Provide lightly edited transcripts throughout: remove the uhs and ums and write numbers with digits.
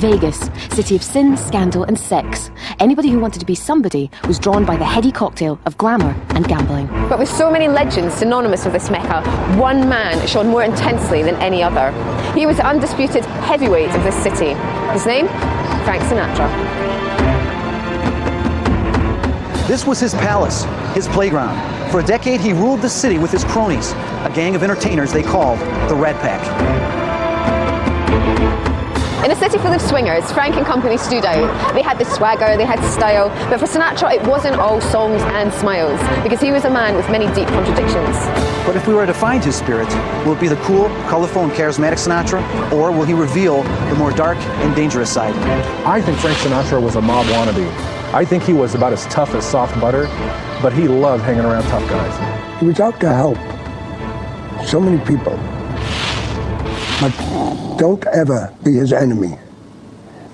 Vegas, city of sin, scandal and sex. Anybody who wanted to be somebody was drawn by the heady cocktail of glamour and gambling. But with so many legends synonymous with this mecca, one man shone more intensely than any other. He was the undisputed heavyweight of this city. His name? Frank Sinatra. This was his palace, his playground. For a decade, he ruled the city with his cronies, a gang of entertainers they called the Rat Pack. In a city full of swingers, Frank and company stood out. They had the swagger, they had style, but for Sinatra it wasn't all songs and smiles, because he was a man with many deep contradictions. But if we were to find his spirit, will it be the cool, colorful and charismatic Sinatra, or will he reveal the more dark and dangerous side? I think Frank Sinatra was a mob wannabe. I think he was about as tough as soft butter, but he loved hanging around tough guys. He was out to help so many people. But don't ever be his enemy,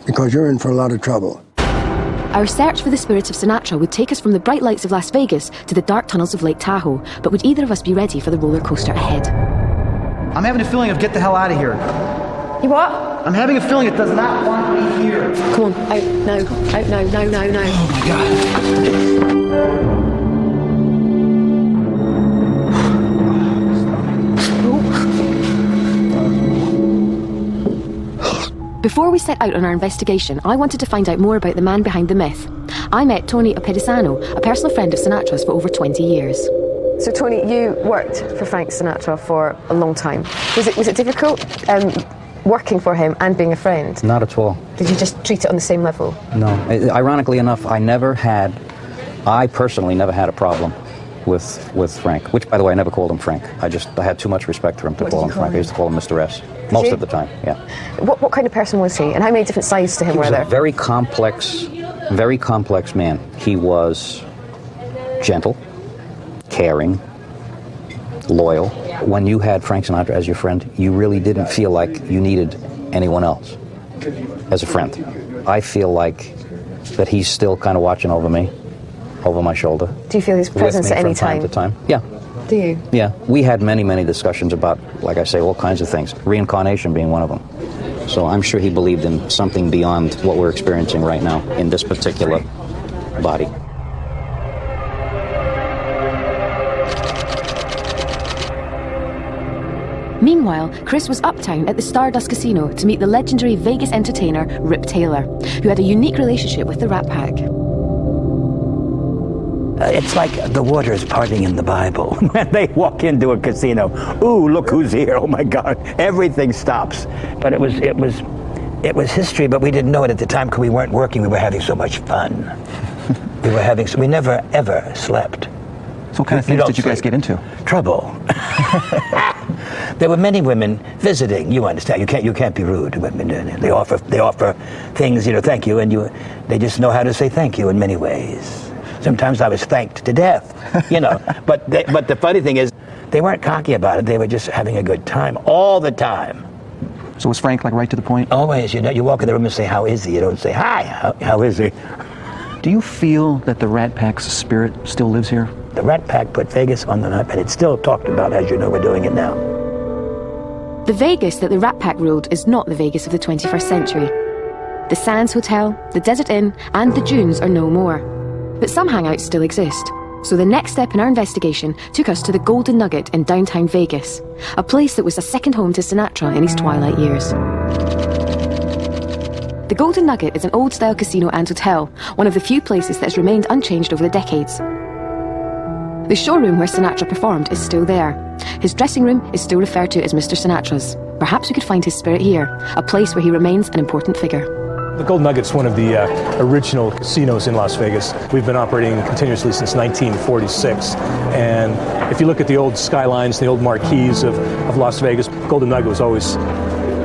because you're in for a lot of trouble. Our search for the spirit of Sinatra would take us from the bright lights of Las Vegas to the dark tunnels of Lake Tahoe, but would either of us be ready for the roller coaster ahead? I'm having a feeling of get the hell out of here. You what? I'm having a feeling it does not want me here. Come on, out, no, no. Oh my God. Before we set out on our investigation, I wanted to find out more about the man behind the myth. I met Tony Pedicano, a personal friend of Sinatra's for over 20 years. So Tony, you worked for Frank Sinatra for a long time. Was it difficult working for him and being a friend? Not at all. Did you just treat it on the same level? No. Ironically enough, I personally never had a problem with Frank, which, by the way, I never called him Frank. I had too much respect for him to call him Frank. I used to call him Mr. S. Most of the time, yeah. What kind of person was he, and how many different sides to him were there? He was a very complex man. He was gentle, caring, loyal. When you had Frank Sinatra as your friend, you really didn't feel like you needed anyone else as a friend. I feel like that he's still kind of watching over me, over my shoulder. Do you feel his presence at any time? From time to time, yeah. Do you? Yeah, we had many discussions about, like I say, all kinds of things, reincarnation being one of them. So I'm sure he believed in something beyond what we're experiencing right now in this particular body. Meanwhile, Chris was uptown at the Stardust Casino to meet the legendary Vegas entertainer Rip Taylor, who had a unique relationship with the Rat Pack. It's like the waters parting in the Bible. When they walk into a casino, ooh, look who's here, oh my God, everything stops. But it was history, but we didn't know it at the time because we weren't working, we were having so much fun. We never ever slept. So what kind of things did you guys get into? Trouble. There were many women visiting, you understand, you can't be rude to women. They offer things, thank you, and they just know how to say thank you in many ways. Sometimes I was thanked to death, But the funny thing is, they weren't cocky about it. They were just having a good time all the time. So was Frank right to the point? Always, you walk in the room and say, how is he? You don't say, hi, how is he? Do you feel that the Rat Pack's spirit still lives here? The Rat Pack put Vegas on the map, and it's still talked about, as you know, we're doing it now. The Vegas that the Rat Pack ruled is not the Vegas of the 21st century. The Sands Hotel, the Desert Inn, and the Dunes are no more. But some hangouts still exist. So the next step in our investigation took us to the Golden Nugget in downtown Vegas, a place that was a second home to Sinatra in his twilight years. The Golden Nugget is an old-style casino and hotel, one of the few places that has remained unchanged over the decades. The showroom where Sinatra performed is still there. His dressing room is still referred to as Mr. Sinatra's. Perhaps we could find his spirit here, a place where he remains an important figure. The Golden Nugget's one of the original casinos in Las Vegas. We've been operating continuously since 1946. And if you look at the old skylines, the old marquees of Las Vegas, Golden Nugget was always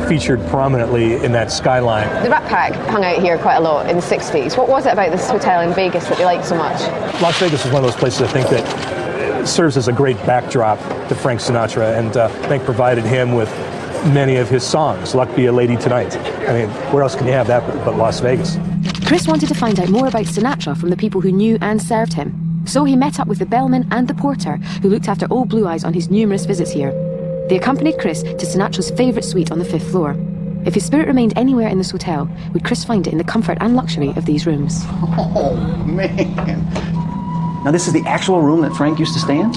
featured prominently in that skyline. The Rat Pack hung out here quite a lot in the 60s. What was it about this hotel in Vegas that they liked so much? Las Vegas is one of those places I think that serves as a great backdrop to Frank Sinatra, and I think provided him with many of his songs. Luck Be a Lady Tonight. I mean, where else can you have that but Las Vegas? Chris wanted to find out more about Sinatra from the people who knew and served him. So he met up with the bellman and the porter who looked after old Blue Eyes on his numerous visits here. They accompanied Chris to Sinatra's favourite suite on the 5th floor. If his spirit remained anywhere in this hotel, would Chris find it in the comfort and luxury of these rooms? Oh, man. Now, this is the actual room that Frank used to stay in?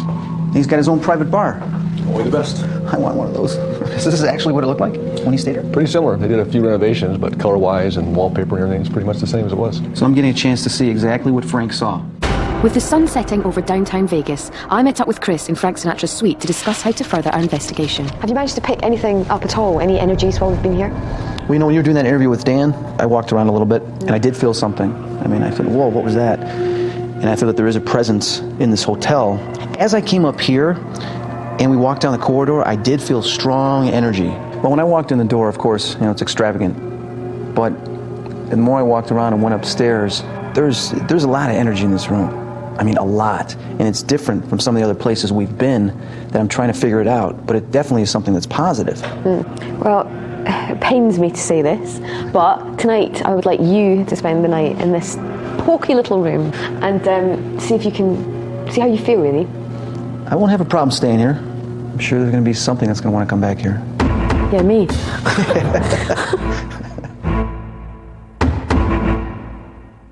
He's got his own private bar. Only the best. I want one of those. This is actually what it looked like when he stayed here? Pretty similar. They did a few renovations, but color-wise and wallpaper and everything is pretty much the same as it was. So I'm getting a chance to see exactly what Frank saw. With the sun setting over downtown Vegas, I met up with Chris in Frank Sinatra's suite to discuss how to further our investigation. Have you managed to pick anything up at all? Any energies while we've been here? Well, you know, when you were doing that interview with Dan, I walked around a little bit, and I did feel something. I mean, I thought, whoa, what was that? And I thought that there is a presence in this hotel. As I came up here, and we walked down the corridor, I did feel strong energy. But when I walked in the door, of course, you know, it's extravagant. But the more I walked around and went upstairs, there's a lot of energy in this room. I mean, a lot. And it's different from some of the other places we've been that I'm trying to figure it out. But it definitely is something that's positive. Well, it pains me to say this, but tonight I would like you to spend the night in this poky little room and see if you can see how you feel, really. I won't have a problem staying here. I'm sure there's going to be something that's going to want to come back here. Yeah, me.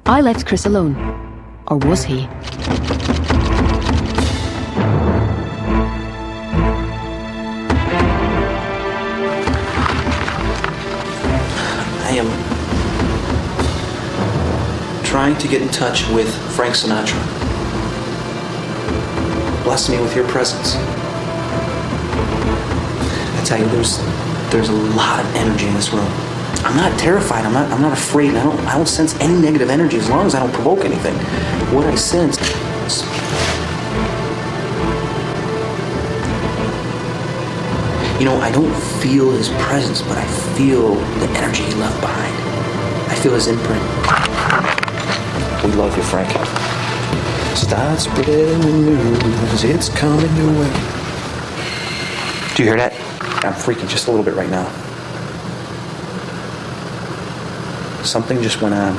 I left Chris alone. Or was he? I am trying to get in touch with Frank Sinatra. Bless me with your presence. I tell you, there's a lot of energy in this room. I'm not terrified. I'm not afraid. I don't sense any negative energy as long as I don't provoke anything. What I sense is, you know, I don't feel his presence, but I feel the energy he left behind. I feel his imprint. We love you, Frank. Start spreading the news, it's coming your way. Do you hear that? I'm freaking just a little bit right now. Something just went on.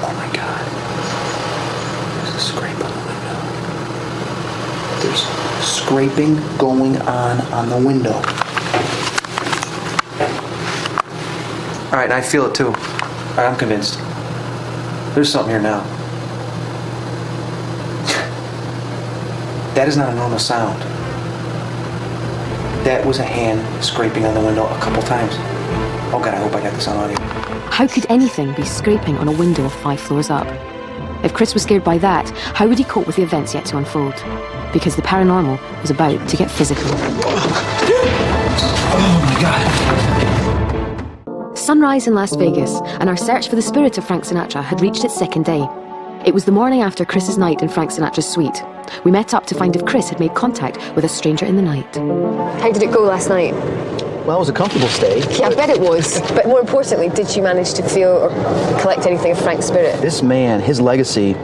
Oh my God. There's a scrape on the window. There's scraping going on the window. All right, and I feel it too. All right, I'm convinced. There's something here now. That is not a normal sound. That was a hand scraping on the window a couple times. Oh God, I hope I got this on audio. How could anything be scraping on a window 5 floors up? If Chris was scared by that, how would he cope with the events yet to unfold? Because the paranormal was about to get physical. Oh my God. Sunrise in Las Vegas, and our search for the spirit of Frank Sinatra had reached its second day. It was the morning after Chris's night in Frank Sinatra's suite. We met up to find if Chris had made contact with a stranger in the night. How did it go last night? Well, it was a comfortable stay. Yeah, I bet it was. But more importantly, did you manage to feel or collect anything of Frank's spirit? This man, his legacy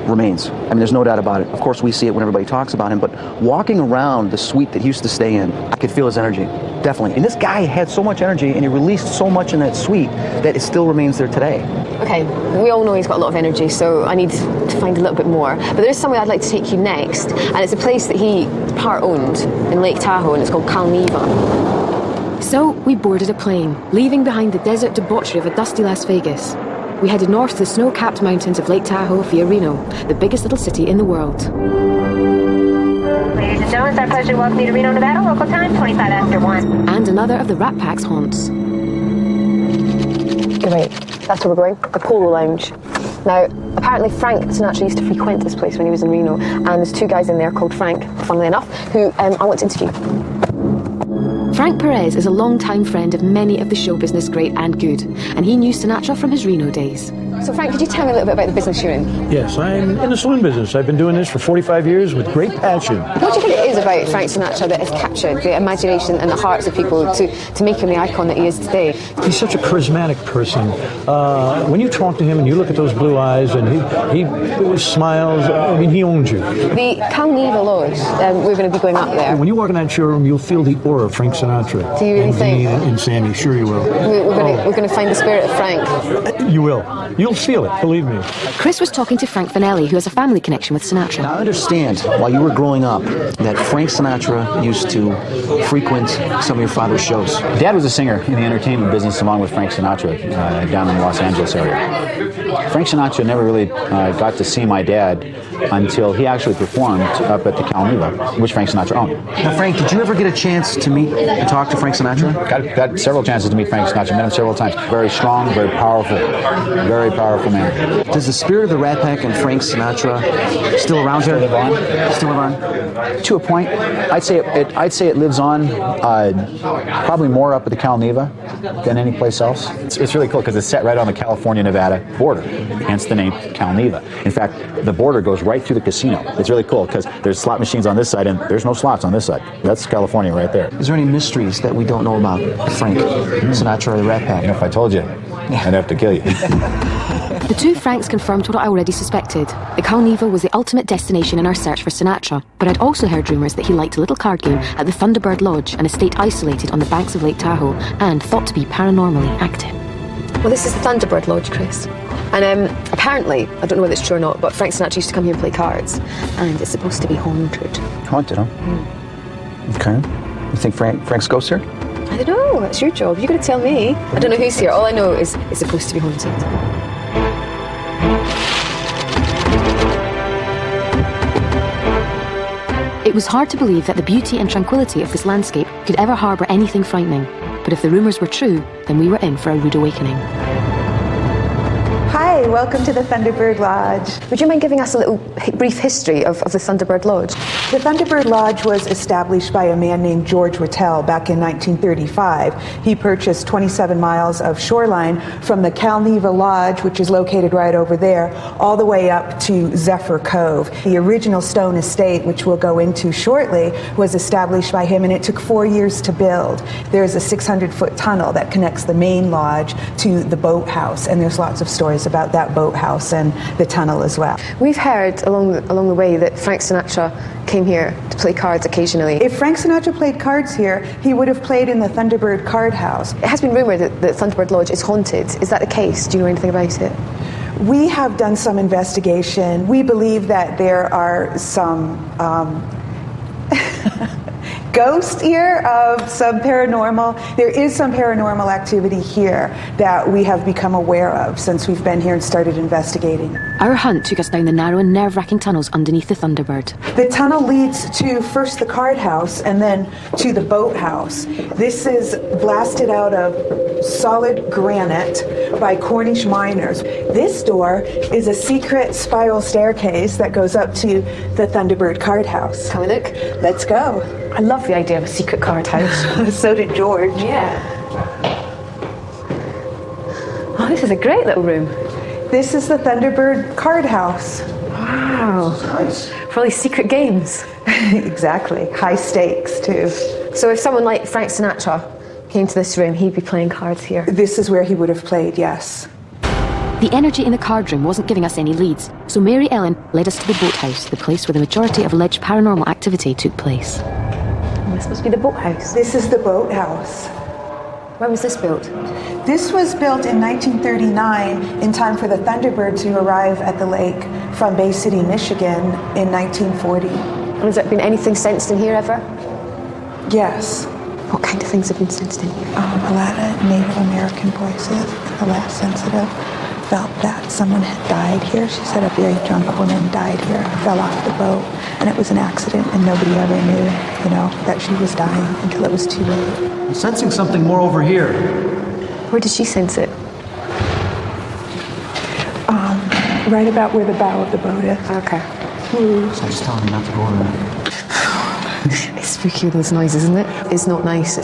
remains. I mean, there's no doubt about it. Of course, we see it when everybody talks about him, but walking around the suite that he used to stay in, I could feel his energy, definitely. And this guy had so much energy, and he released so much in that suite that it still remains there today. Okay, we all know he's got a lot of energy, so I need to find a little bit more. But there is somewhere I'd like to take you next, and it's a place that he part-owned in Lake Tahoe, and it's called Calneva. So we boarded a plane, leaving behind the desert debauchery of a dusty Las Vegas. We headed north to the snow-capped mountains of Lake Tahoe via Reno, the biggest little city in the world. Ladies and gentlemen, it's our pleasure to welcome you to Reno, Nevada. Local time, 25 after 1. And another of the Rat Pack's haunts. You're right, that's where we're going, the Polo Lounge. Now, apparently Frank Sinatra used to frequent this place when he was in Reno, and there's 2 guys in there called Frank, funnily enough, who I want to interview. Frank Perez is a long-time friend of many of the show business great and good, and he knew Sinatra from his Reno days. So Frank, could you tell me a little bit about the business you're in? Yes, I'm in the saloon business. I've been doing this for 45 years with great passion. What do you think it is about Frank Sinatra that has captured the imagination and the hearts of people to make him the icon that he is today? He's such a charismatic person. When you talk to him and you look at those blue eyes and he smiles, I mean, he owns you. The Calneva Lodge, we're going to be going up there. When you walk in that showroom, you'll feel the aura of Frank Sinatra. Do you really and think? Dean and Sammy, sure you will. We're going to find the spirit of Frank. You will. You'll You'll feel it, believe me. Chris was talking to Frank Vanelli, who has a family connection with Sinatra. Now, I understand, while you were growing up, that Frank Sinatra used to frequent some of your father's shows. Dad was a singer in the entertainment business along with Frank Sinatra down in the Los Angeles area. Frank Sinatra never really got to see my dad until he actually performed up at the Calneva, which Frank Sinatra owned. Now, Frank, did you ever get a chance to meet and talk to Frank Sinatra? Got several chances to meet Frank Sinatra. Met him several times. Very strong, very powerful man. Does the spirit of the Rat Pack and Frank Sinatra still around here? Still live on? To a point, I'd say it lives on probably more up at the Calneva than any place else. It's really cool because it's set right on the California-Nevada border, hence the name Calneva. In fact, the border goes right through the casino. It's really cool because there's slot machines on this side and there's no slots on this side. That's California right there. Is there any mysteries that we don't know about Frank Sinatra or the Rat Pack? You know, if I told you, I'd have to kill you. The two Franks confirmed what I already suspected. The Calneva was the ultimate destination in our search for Sinatra, but I'd also heard rumours that he liked a little card game at the Thunderbird Lodge, an estate isolated on the banks of Lake Tahoe, and thought to be paranormally active. Well, this is the Thunderbird Lodge, Chris. And apparently, I don't know whether it's true or not, but Frank Sinatra used to come here and play cards, and it's supposed to be haunted. Haunted, huh? Okay. You think Frank's ghost here? I don't know, it's your job. You're going to tell me. I don't know who's here. All I know is it's supposed to be haunted. It was hard to believe that the beauty and tranquility of this landscape could ever harbour anything frightening. But if the rumours were true, then we were in for a rude awakening. Hi, welcome to the Thunderbird Lodge. Would you mind giving us a little brief history of the Thunderbird Lodge? The Thunderbird Lodge was established by a man named George Whittle back in 1935. He purchased 27 miles of shoreline from the Calneva Lodge, which is located right over there, all the way up to Zephyr Cove. The original stone estate, which we'll go into shortly, was established by him, and it took 4 years to build. There's a 600-foot tunnel that connects the main lodge to the boathouse, and there's lots of stories about that boathouse and the tunnel as well. We've heard along the way that Frank Sinatra came here to play cards occasionally. If Frank Sinatra played cards here, he would have played in the Thunderbird card house. It has been rumoured that the Thunderbird Lodge is haunted. Is that the case? Do you know anything about it? We have done some investigation. We believe that there are some ghosts here of some paranormal. There is some paranormal activity here that we have become aware of since we've been here and started investigating. Our hunt took us down the narrow and nerve-wracking tunnels underneath the Thunderbird. The tunnel leads to first the card house and then to the boathouse. This is blasted out of solid granite by Cornish miners. This door is a secret spiral staircase that goes up to the Thunderbird card house. Can we look? Let's go. I love the idea of a secret card house. So did George. Yeah. Oh, this is a great little room. This is the Thunderbird card house. Wow. Nice. For all these secret games. Exactly. High stakes, too. So if someone like Frank Sinatra came to this room, he'd be playing cards here. This is where he would have played, yes. The energy in the card room wasn't giving us any leads, so Mary Ellen led us to the boathouse, the place where the majority of alleged paranormal activity took place. Oh, this must be the boathouse. This is the boathouse. When was this built? This was built in 1939 in time for the Thunderbird to arrive at the lake from Bay City, Michigan in 1940. And has there been anything sensed in here ever? Yes. What kind of things have been sensed in here? A lot of Native American voices. The last sensitive felt that someone had died here. She said a very drunk woman died here, fell off the boat, and it was an accident, and nobody ever knew, that she was dying until it was too late. I'm sensing something more over here. Where did she sense it? Right about where the bow of the boat is. Okay. So I just telling me not to go over there. It's spooky with those noises, isn't it? It's not nice.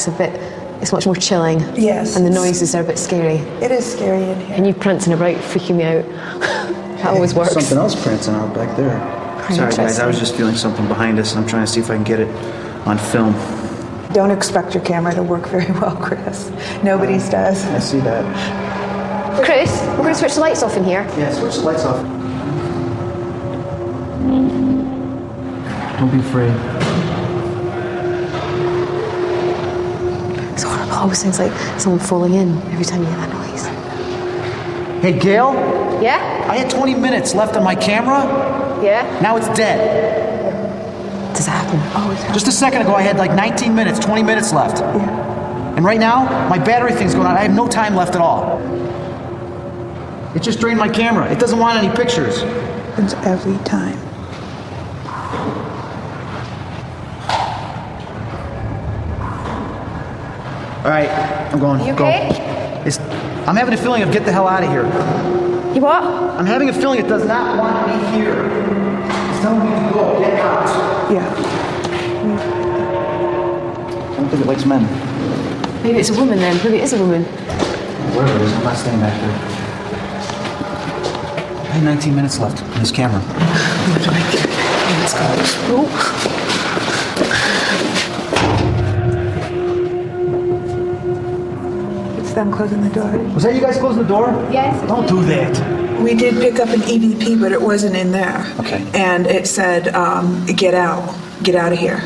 It's much more chilling. Yes. And the noises are a bit scary. It is scary in here. And you prancing about, freaking me out. That always works. Something else prancing out back there. Sorry guys, I was just feeling something behind us and I'm trying to see if I can get it on film. Don't expect your camera to work very well, Chris. Nobody's does. I see that. Chris, we're going to switch the lights off in here. Yeah, switch the lights off. Don't be afraid. It's horrible. It always sounds like someone falling in every time you hear that noise. Hey, Gail? Yeah? I had 20 minutes left on my camera. Yeah? Now it's dead. Does it happen? Oh, it's Just a second ago, I had like 19 minutes, 20 minutes left. Yeah. And right now, my battery thing's going on. I have no time left at all. It just drained my camera. It doesn't want any pictures. Happens every time. All right, I'm going. You Go. okay? I'm having a feeling of get the hell out of here. You what? I'm having a feeling it does not want me here. It's telling me to go. Get out. Yeah. I don't think it likes men. Maybe it's a woman then. Maybe it is a woman. Whatever it is, I'm not staying back there. I had 19 minutes left on this camera. Let's go. Oh. It's them closing the door. Was that you guys closing the door? Yes. Don't do that. We did pick up an EVP, but it wasn't in there. Okay. And it said, get out. Get out of here.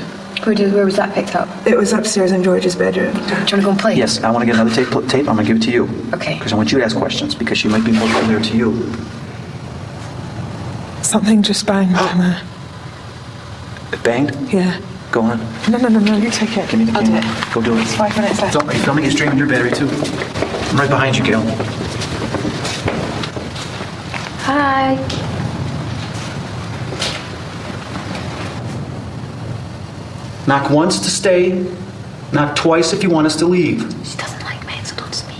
Where was that picked up? It was upstairs in George's bedroom. Do you want to go and play? Yes, I want to get another tape. I'm going to give it to you. Okay. Because I want you to ask questions, because she might be more familiar to you. Something just banged. It banged? Yeah. Go on. No, you take it. Give me the I'll camera. do it. Go do it. It's 5 minutes left. Are you filming? It's streaming your battery too. I'm right behind you, Gail. Hi. Knock once to stay. Knock twice if you want us to leave. She doesn't like men, so don't speak.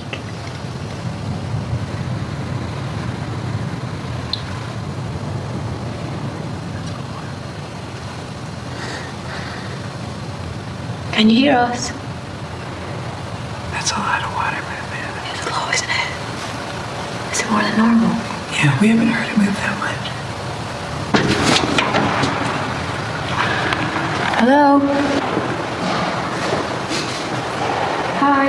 Can you hear us? That's a lot of water movement. It's low, isn't it? Is it more than normal? Yeah, we haven't heard it move that much. Hello? Hi.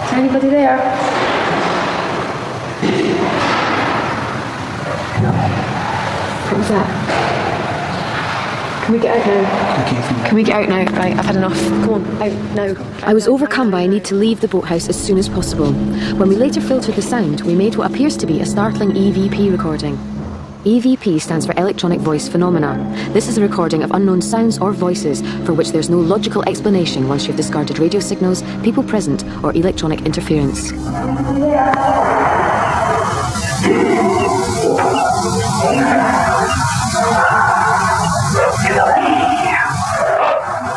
Is there anybody there? What was that? Can we get out now? Can we get out now? Right, I've had enough. Come on, out now. I was overcome by a need to leave the boathouse as soon as possible. When we later filtered the sound, we made what appears to be a startling EVP recording. EVP stands for Electronic Voice Phenomena. This is a recording of unknown sounds or voices for which there's no logical explanation once you've discarded radio signals, people present, or electronic interference.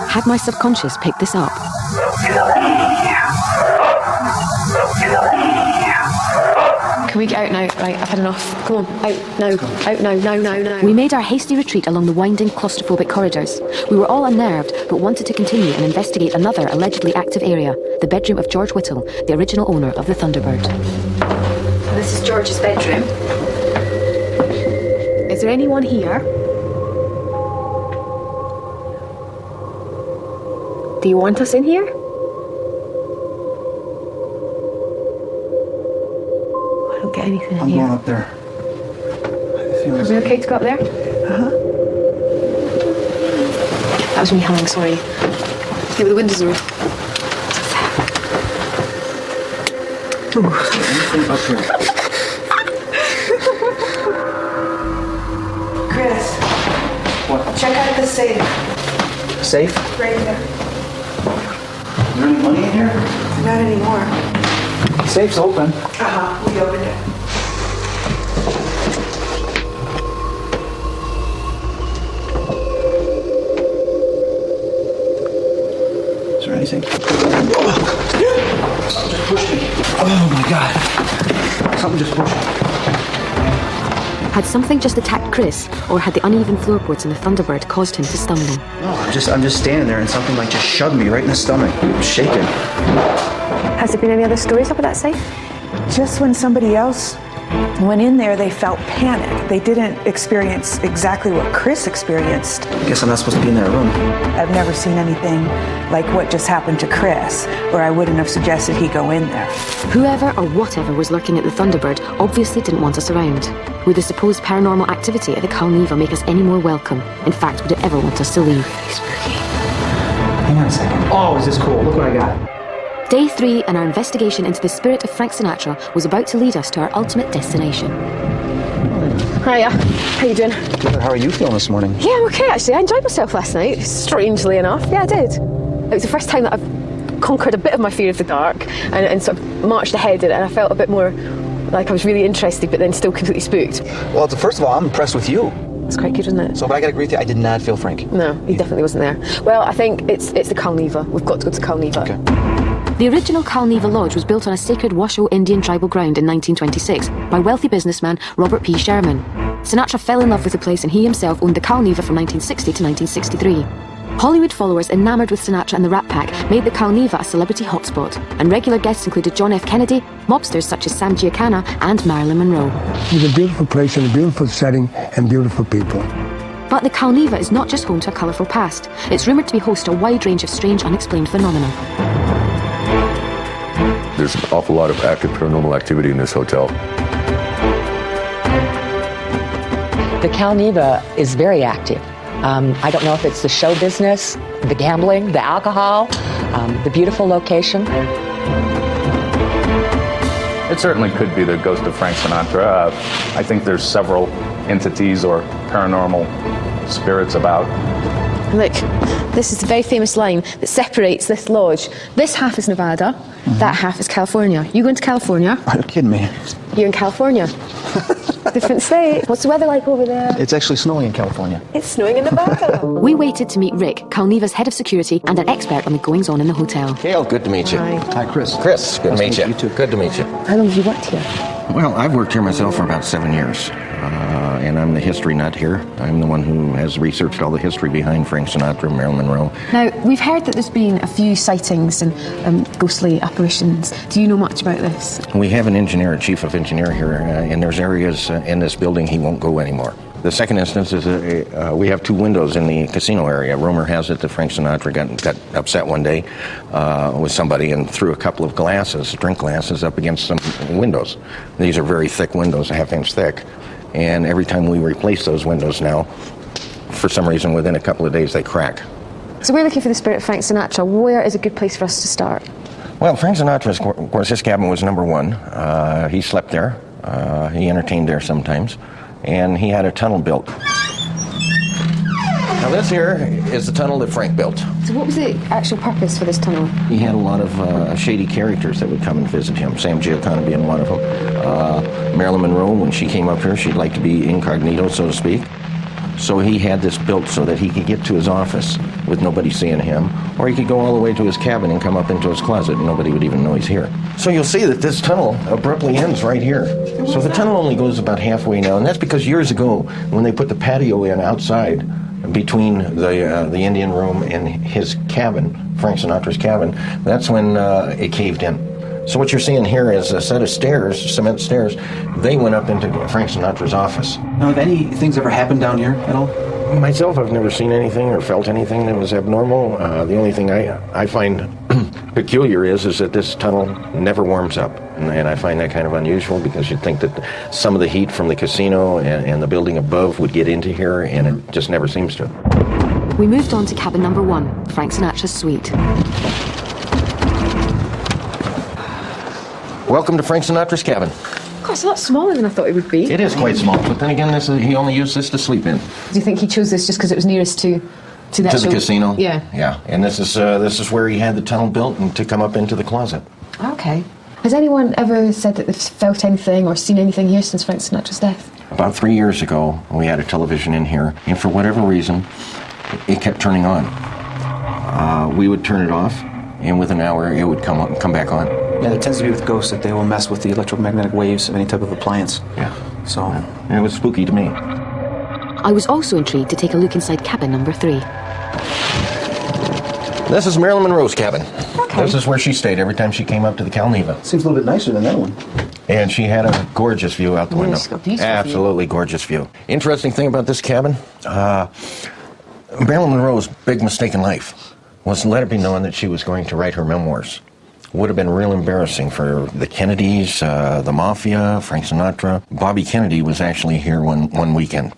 Had my subconscious picked this up? Can we get out now? Right, I've had enough. Come on, out now. Out now, now. We made our hasty retreat along the winding, claustrophobic corridors. We were all unnerved, but wanted to continue and investigate another allegedly active area, the bedroom of George Whittle, the original owner of the Thunderbird. This is George's bedroom. Is there anyone here? Do you want us in here? I don't get anything in I'm here. going up there. Are we okay to go up there? Uh-huh. That was me hanging, sorry. Yeah, but the windows are... Anything up here? Chris. What? Check out the safe. Safe? Right there. Is there any money in here? Not anymore. Safe's open. Uh-huh. We opened it. Is there anything? Something just pushed me. Oh my God. Something just pushed me. Had something just attacked Chris, or had the uneven floorboards in the Thunderbird caused him to stumble? No, I'm just standing there and something like just shoved me right in the stomach. I'm shaking. Has there been any other stories up at that safe? Just when somebody else went in there, they felt panic. They didn't experience exactly what Chris experienced. I guess I'm not supposed to be in that room. I've never seen anything like what just happened to Chris, or I wouldn't have suggested he go in there. Whoever or whatever was lurking at the Thunderbird obviously didn't want us around. Would the supposed paranormal activity at the Calneva make us any more welcome? In fact, would it ever want us to leave? Hang on a second. Oh, is this cool? Look what I got. Day 3 and our investigation into the spirit of Frank Sinatra was about to lead us to our ultimate destination. Hiya. How you doing? Good. How are you feeling this morning? Yeah, I'm okay actually. I enjoyed myself last night, strangely enough. Yeah, I did. It was the first time that I've conquered a bit of my fear of the dark and sort of marched ahead in it, and I felt a bit more like I was really interested but then still completely spooked. Well, first of all, I'm impressed with you. It's quite good, isn't it? So, but I gotta agree with you, I did not feel Frank. No, he definitely wasn't there. Well, I think it's the Calneva. We've got to go to Calneva. Okay. The original Calneva Lodge was built on a sacred Washoe Indian tribal ground in 1926 by wealthy businessman Robert P. Sherman. Sinatra fell in love with the place and he himself owned the Calneva from 1960 to 1963. Hollywood followers enamoured with Sinatra and the Rat Pack made the Calneva a celebrity hotspot, and regular guests included John F. Kennedy, mobsters such as Sam Giancana and Marilyn Monroe. It's a beautiful place and a beautiful setting and beautiful people. But the Calneva is not just home to a colourful past. It's rumoured to be host to a wide range of strange, unexplained phenomena. There's an awful lot of active paranormal activity in this hotel. The Calneva is very active. I don't know if it's the show business, the gambling, the alcohol, the beautiful location. It certainly could be the ghost of Frank Sinatra. I think there's several entities or paranormal spirits about. Look, this is the very famous line that separates this lodge. This half is Nevada, that half is California. You going to California? Are you kidding me? You're in California. Different state. What's the weather like over there? It's actually snowing in California. It's snowing in Nevada. We waited to meet Rick, Calneva's head of security and an expert on the goings-on in the hotel. Gail, good to meet you. Hi. Hi, Chris. Chris, good to meet you. You too. Good to meet you. How long have you worked here? Well, I've worked here myself for about 7 years, and I'm the history nut here. I'm the one who has researched all the history behind Frank Sinatra, Marilyn Monroe. Now, we've heard that there's been a few sightings and ghostly apparitions. Do you know much about this? We have an engineer, a chief of engineer here, and there's areas in this building he won't go anymore. The second instance is we have 2 windows in the casino area. Rumor has it that Frank Sinatra got upset one day with somebody and threw a couple of glasses, drink glasses, up against some windows. These are very thick windows, a half-inch thick. And every time we replace those windows now, for some reason, within a couple of days, they crack. So we're looking for the spirit of Frank Sinatra. Where is a good place for us to start? Well, Frank Sinatra's, of course, his cabin was number 1. He slept there. He entertained there sometimes. And he had a tunnel built. Now this here is the tunnel that Frank built. So what was the actual purpose for this tunnel? He had a lot of shady characters that would come and visit him, Sam Giancana being one of them. Marilyn Monroe, when she came up here, she'd like to be incognito, so to speak. So he had this built so that he could get to his office with nobody seeing him, or he could go all the way to his cabin and come up into his closet and nobody would even know he's here. So you'll see that this tunnel abruptly ends right here. So the tunnel only goes about halfway now, and that's because years ago, when they put the patio in outside between the Indian room and his cabin, Frank Sinatra's cabin, that's when it caved in. So what you're seeing here is a set of stairs, cement stairs. They went up into Frank Sinatra's office. Now, have any things ever happened down here at all? Myself, I've never seen anything or felt anything that was abnormal. The only thing I find peculiar is that this tunnel never warms up. And I find that kind of unusual because you'd think that some of the heat from the casino and the building above would get into here, and it just never seems to. We moved on to cabin number 1, Frank Sinatra's suite. Welcome to Frank Sinatra's cabin. God, it's a lot smaller than I thought it would be. It is quite small, but then again, he only used this to sleep in. Do you think he chose this just because it was nearest to the To the casino? Yeah. Yeah, and this is where he had the tunnel built and to come up into the closet. Okay. Has anyone ever said that they've felt anything or seen anything here since Frank Sinatra's death? About 3 years ago, we had a television in here, and for whatever reason, it kept turning on. We would turn it off, and within an hour, it would come back on. Yeah, it tends to be with ghosts that they will mess with the electromagnetic waves of any type of appliance. Yeah. So it was spooky to me. I was also intrigued to take a look inside cabin number 3. This is Marilyn Monroe's cabin. Okay. This is where she stayed every time she came up to the Calneva. Seems a little bit nicer than that one. And she had a gorgeous view out the window. She's got a beautiful Absolutely gorgeous view. Interesting thing about this cabin, Marilyn Monroe's big mistake in life was to let it be known that she was going to write her memoirs. Would have been real embarrassing for the Kennedys, the Mafia, Frank Sinatra. Bobby Kennedy was actually here one weekend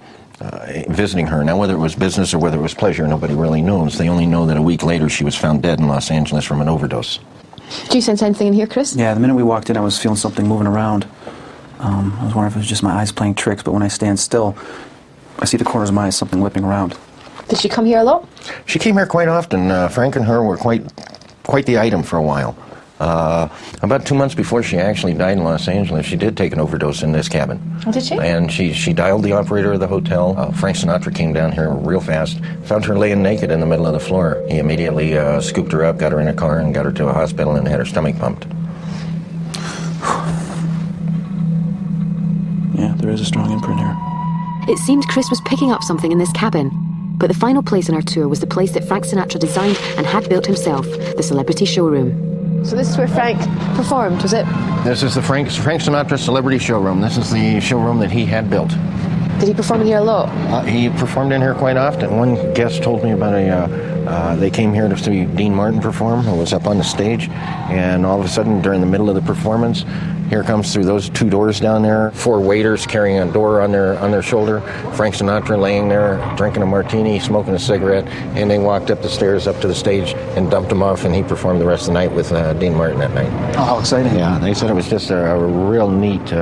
visiting her. Now, whether it was business or whether it was pleasure, nobody really knows. They only know that a week later she was found dead in Los Angeles from an overdose. Did you sense anything in here, Chris? Yeah, the minute we walked in, I was feeling something moving around. I was wondering if it was just my eyes playing tricks, but when I stand still, I see the corners of my eyes, something whipping around. Did she come here a lot? She came here quite often. Frank and her were quite the item for a while. About 2 months before she actually died in Los Angeles, she did take an overdose in this cabin. Oh, did she? And she dialed the operator of the hotel. Frank Sinatra came down here real fast, found her laying naked in the middle of the floor. He immediately scooped her up, got her in a car, and got her to a hospital and had her stomach pumped. Yeah, there is a strong imprint here. It seemed Chris was picking up something in this cabin. But the final place on our tour was the place that Frank Sinatra designed and had built himself, the Celebrity Showroom. So this is where Frank performed, was it? This is the Frank Sinatra Celebrity Showroom. This is the showroom that he had built. Did he perform in here a lot? He performed in here quite often. One guest told me about they came here to see Dean Martin perform, who was up on the stage, and all of a sudden, during the middle of the performance, here comes through those 2 doors down there, 4 waiters carrying a door on their shoulder, Frank Sinatra laying there, drinking a martini, smoking a cigarette, and they walked up the stairs up to the stage and dumped him off, and he performed the rest of the night with Dean Martin that night. Oh, how exciting. Yeah, they said it was just a real neat,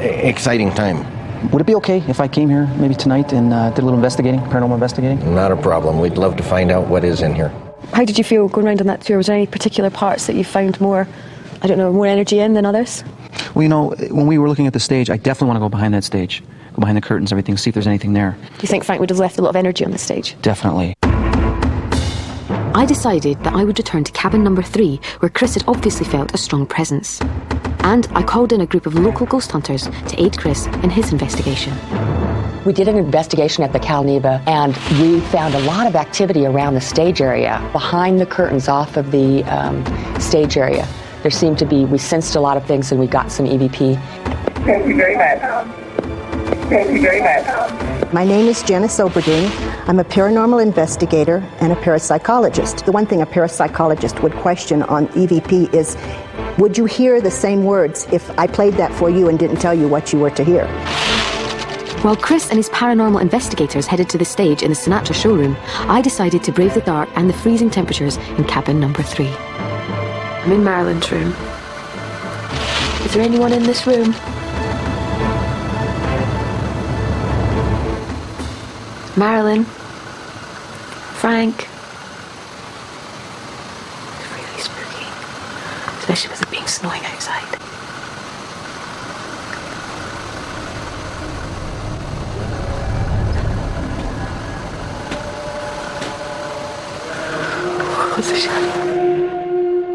exciting time. Would it be okay if I came here maybe tonight and did a little investigating, paranormal investigating? Not a problem. We'd love to find out what is in here. How did you feel going around on that tour? Was there any particular parts that you found more, I don't know, more energy in than others? Well, you know, when we were looking at the stage, I definitely want to go behind that stage. Go behind the curtains, everything, see if there's anything there. Do you think Frank would have left a lot of energy on the stage? Definitely. I decided that I would return to cabin number 3, where Chris had obviously felt a strong presence. And I called in a group of local ghost hunters to aid Chris in his investigation. We did an investigation at the Cal Neva, and we found a lot of activity around the stage area, behind the curtains off of the stage area. There seemed to be, we sensed a lot of things, and we got some EVP. Thank you very much. Thank you very much. My name is Janice Oberding. I'm a paranormal investigator and a parapsychologist. The one thing a parapsychologist would question on EVP is, would you hear the same words if I played that for you and didn't tell you what you were to hear? While Chris and his paranormal investigators headed to the stage in the Sinatra showroom, I decided to brave the dark and the freezing temperatures in cabin number 3. I'm in Marilyn's room. Is there anyone in this room? Marilyn? Frank? It's really spooky, especially with it being snowing outside.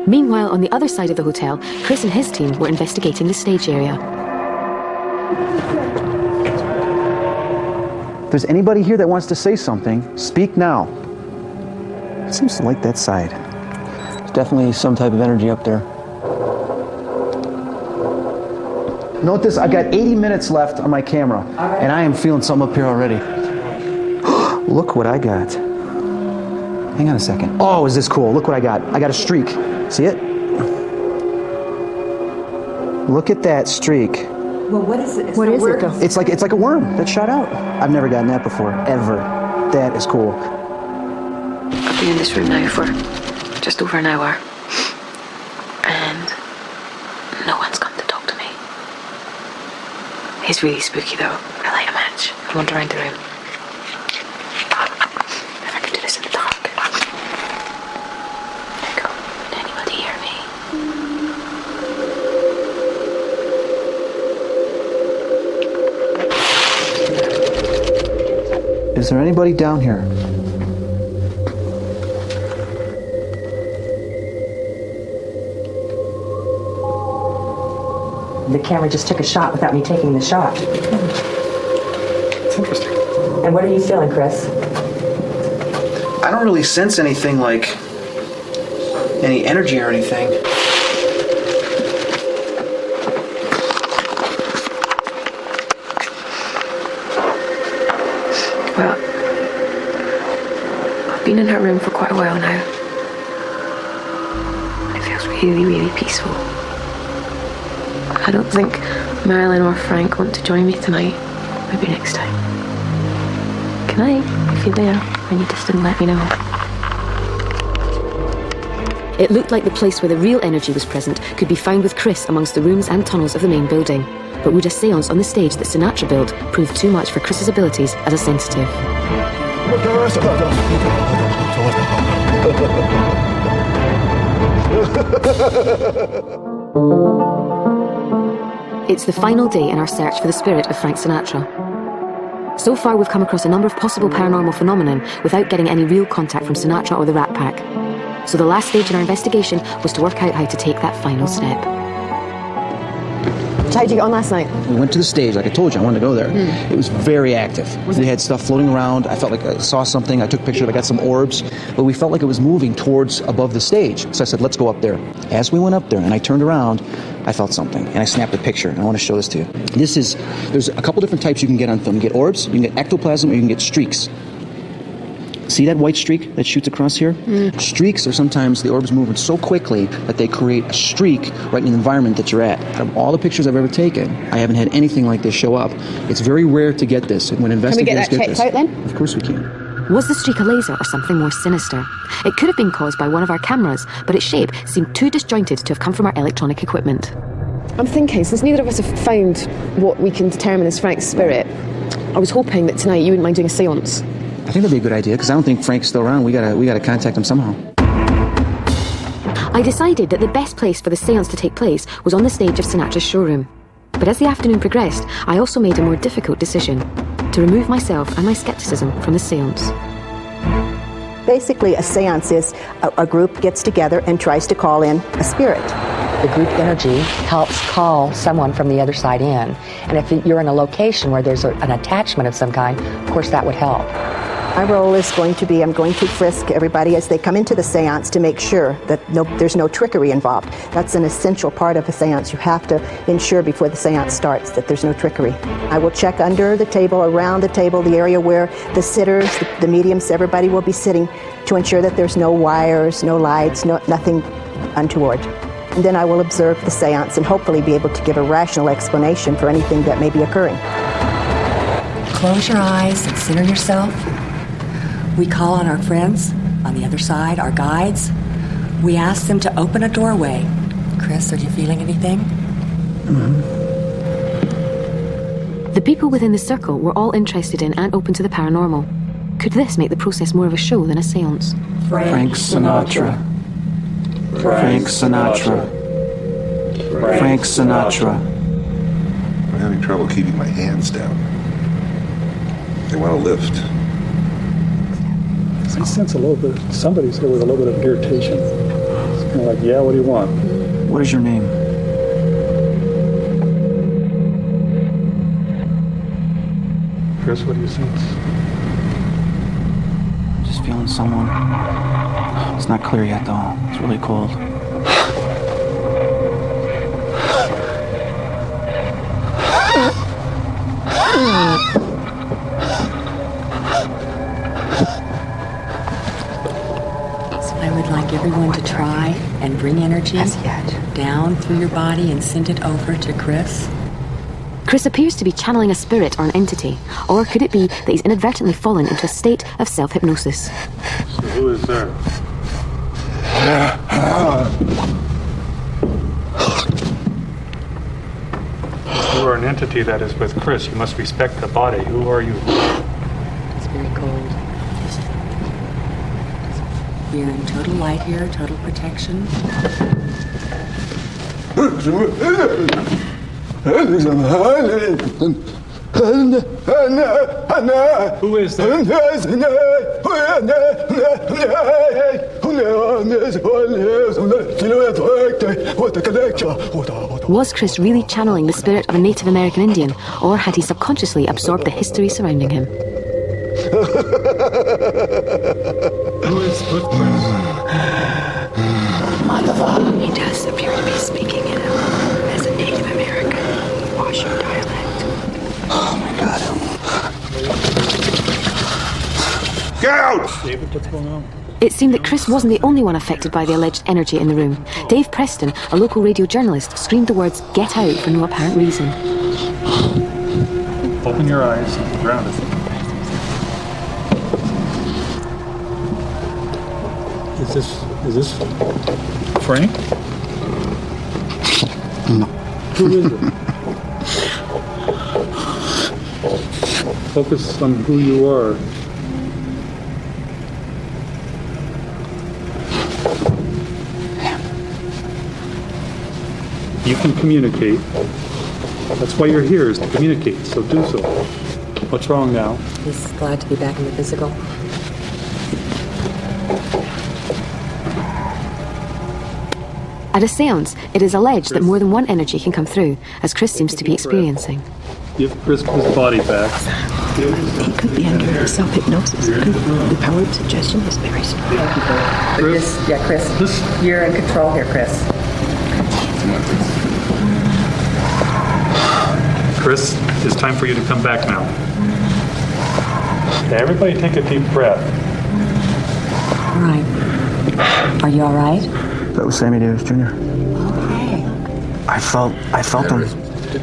Meanwhile, on the other side of the hotel, Chris and his team were investigating the stage area. If there's anybody here that wants to say something, speak now. It seems to like that side. There's definitely some type of energy up there. Note this, I've got 80 minutes left on my camera, and I am feeling something up here already. Look what I got. Hang on a second. Oh, is this cool? Look what I got. I got a streak. See it? Look at that streak. Well, what is it? What is it, though? It's like a worm that shot out. I've never gotten that before, ever. That is cool. I've been in this room now for just over an hour, and no one's come to talk to me. It's really spooky though. I light a match and wander around the room. If I could do this in the dark. There you go. Can anybody hear me? Is there anybody down here? The camera just took a shot without me taking the shot. It's interesting. And what are you feeling, Chris? I don't really sense anything like any energy or anything. Well, I've been in her room for quite a while now. And it feels really, really peaceful. I don't think Marilyn or Frank want to join me tonight. Maybe next time. Good night, if you're there, and you just didn't let me know. It looked like the place where the real energy was present could be found with Chris amongst the rooms and tunnels of the main building. But would a séance on the stage that Sinatra built prove too much for Chris's abilities as a sensitive? It's the final day in our search for the spirit of Frank Sinatra. So far, we've come across a number of possible paranormal phenomenon without getting any real contact from Sinatra or the Rat Pack. So the last stage in our investigation was to work out how to take that final step. How did you get on last night? We went to the stage, like I told you, I wanted to go there. It was very active. We had stuff floating around. I felt like I saw something. I took pictures. I got some orbs. But we felt like it was moving towards above the stage. So I said, let's go up there. As we went up there and I turned around, I felt something. And I snapped a picture. And I want to show this to you. There's a couple different types you can get on film. You can get orbs, you can get ectoplasm, or you can get streaks. See that white streak that shoots across here? Streaks are sometimes the orbs moving so quickly that they create a streak right in the environment that you're at. Out of all the pictures I've ever taken, I haven't had anything like this show up. It's very rare to get this. When investigators Can we get that checked out then? Of course we can. Was the streak a laser or something more sinister? It could have been caused by one of our cameras, but its shape seemed too disjointed to have come from our electronic equipment. I'm thinking, since neither of us have found what we can determine as Frank's spirit, I was hoping that tonight you wouldn't mind doing a séance. I think that'd be a good idea, because I don't think Frank's still around. We gotta contact him somehow. I decided that the best place for the séance to take place was on the stage of Sinatra's showroom. But as the afternoon progressed, I also made a more difficult decision: to remove myself and my skepticism from the séance. Basically, a séance is a group gets together and tries to call in a spirit. The group energy helps call someone from the other side in. And if you're in a location where there's an attachment of some kind, of course that would help. My role is going to be, I'm going to frisk everybody as they come into the séance to make sure that there's no trickery involved. That's an essential part of a séance. You have to ensure before the séance starts that there's no trickery. I will check under the table, around the table, the area where the sitters, the mediums, everybody will be sitting, to ensure that there's no wires, no lights, nothing untoward. And then I will observe the séance and hopefully be able to give a rational explanation for anything that may be occurring. Close your eyes and center yourself. We call on our friends on the other side, our guides. We ask them to open a doorway. Chris, are you feeling anything? The people within the circle were all interested in and open to the paranormal. Could this make the process more of a show than a séance? Frank Sinatra. Frank Sinatra. Frank Sinatra. I'm having trouble keeping my hands down. They want to lift. I sense a little bit, somebody's here with a little bit of irritation. It's kind of like, yeah, what do you want? What is your name? Chris, what do you sense? I'm just feeling someone. It's not clear yet, though. It's really cold. Everyone to try and bring energy down through your body and send it over to Chris. Chris appears to be channeling a spirit or an entity, or could it be that he's inadvertently fallen into a state of self-hypnosis? So who is there? You are an entity that is with Chris. You must respect the body. Who are you? It's very cold. We are in total light here, total protection. Who is that? Was Chris really channeling the spirit of a Native American Indian, or had he subconsciously absorbed the history surrounding him? Who is with Chris? He does appear to be speaking as a Native American Washoe dialect. Oh my God. Get out! David, what's going on? It seemed that Chris wasn't the only one affected by the alleged energy in the room. Dave Preston, a local radio journalist, screamed the words "get out" for no apparent reason. Open your eyes and ground it. Is this Frank? No. Who is it? Focus on who you are. You can communicate. That's why you're here, is to communicate, so do so. What's wrong now? He's glad to be back in the physical. At a seance, it is alleged that more than one energy can come through, as Chris seems to be experiencing. Give Chris his body back. He could be under self-hypnosis. The power of suggestion is very strong. Chris, you're in control here, Chris. Chris, it's time for you to come back now. Okay, everybody take a deep breath. All right. Are you all right? That was Sammy Davis Jr. Okay. I felt him.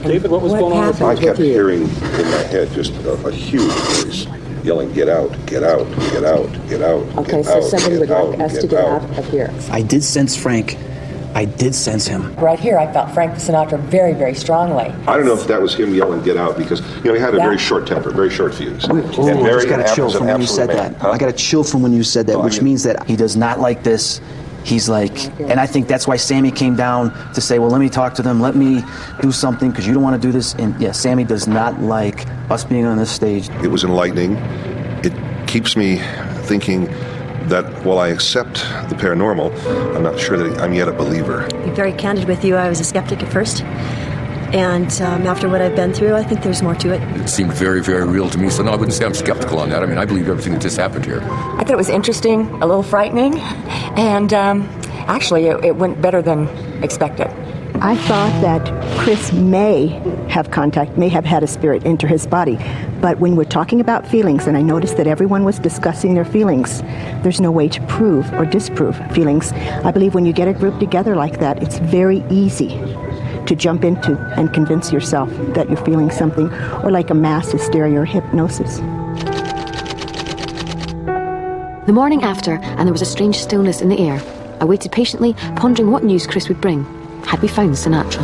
David, what was going on with you? I kept hearing in my head just a huge voice yelling, "Get out, get out, get out, get out." Okay, so somebody would like us to get out of here. I did sense Frank. I did sense him. Right here, I felt Frank Sinatra very, very strongly. I don't know if that was him yelling, "Get out," because he had a very short temper, very short fuse. I just got a chill from when you said that. I got a chill from when you said that, which means that he does not like this. He's like, and I think that's why Sammy came down to say, well, let me talk to them, let me do something, because you don't want to do this. And yeah, Sammy does not like us being on this stage. It was enlightening. It keeps me thinking that while I accept the paranormal, I'm not sure that I'm yet a believer. To be very candid with you, I was a skeptic at first. And after what I've been through, I think there's more to it. It seemed very, very real to me. So no, I wouldn't say I'm skeptical on that. I mean, I believe everything that just happened here. I thought it was interesting, a little frightening, and actually it went better than expected. I thought that Chris may have had a spirit enter his body. But when we're talking about feelings, and I noticed that everyone was discussing their feelings, there's no way to prove or disprove feelings. I believe when you get a group together like that, it's very easy to jump into and convince yourself that you're feeling something, or like a mass hysteria or hypnosis. The morning after, and there was a strange stillness in the air. I waited patiently, pondering what news Chris would bring. Had we found Sinatra?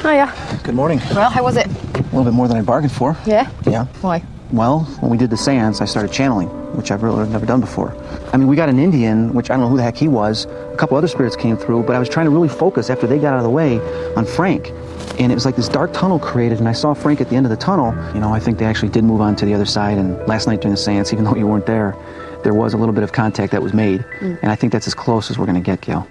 Hiya. Good morning. Well, how was it? A little bit more than I bargained for. Yeah? Yeah. Why? Well, when we did the seance, I started channeling, which I've really never done before. I mean, we got an Indian, which I don't know who the heck he was. A couple other spirits came through, but I was trying to really focus after they got out of the way on Frank. And it was like this dark tunnel created, and I saw Frank at the end of the tunnel. You know, I think they actually did move on to the other side, and last night during the seance, even though you weren't there was a little bit of contact that was made. And I think that's as close as we're going to get, Gail.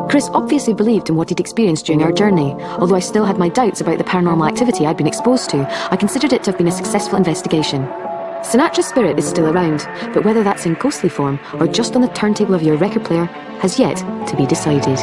Chris obviously believed in what he'd experienced during our journey. Although I still had my doubts about the paranormal activity I'd been exposed to, I considered it to have been a successful investigation. Sinatra's spirit is still around, but whether that's in ghostly form or just on the turntable of your record player has yet to be decided.